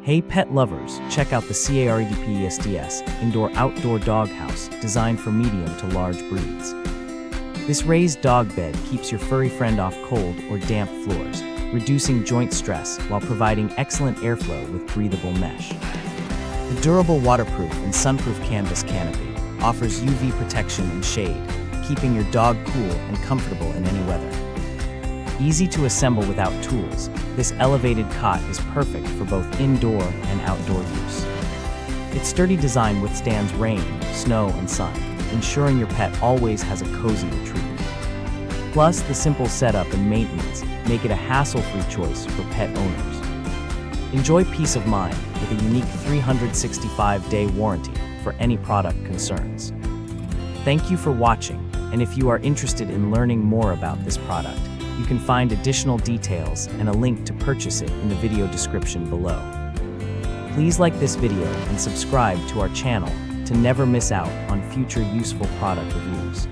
Hey pet lovers, check out the CAREDPESTS indoor-outdoor dog house designed for medium to large breeds. This raised dog bed keeps your furry friend off cold or damp floors, reducing joint stress while providing excellent airflow with breathable mesh. The durable waterproof and sunproof canvas canopy offers UV protection and shade, keeping your dog cool and comfortable in any weather. Easy to assemble without tools, this elevated cot is perfect for both indoor and outdoor use. Its sturdy design withstands rain, snow, and sun, ensuring your pet always has a cozy retreat. Plus, the simple setup and maintenance make it a hassle-free choice for pet owners. Enjoy peace of mind with a unique 365-day warranty for any product concerns. Thank you for watching, and if you are interested in learning more about this product, you can find additional details and a link to purchase it in the video description below. Please like this video and subscribe to our channel to never miss out on future useful product reviews.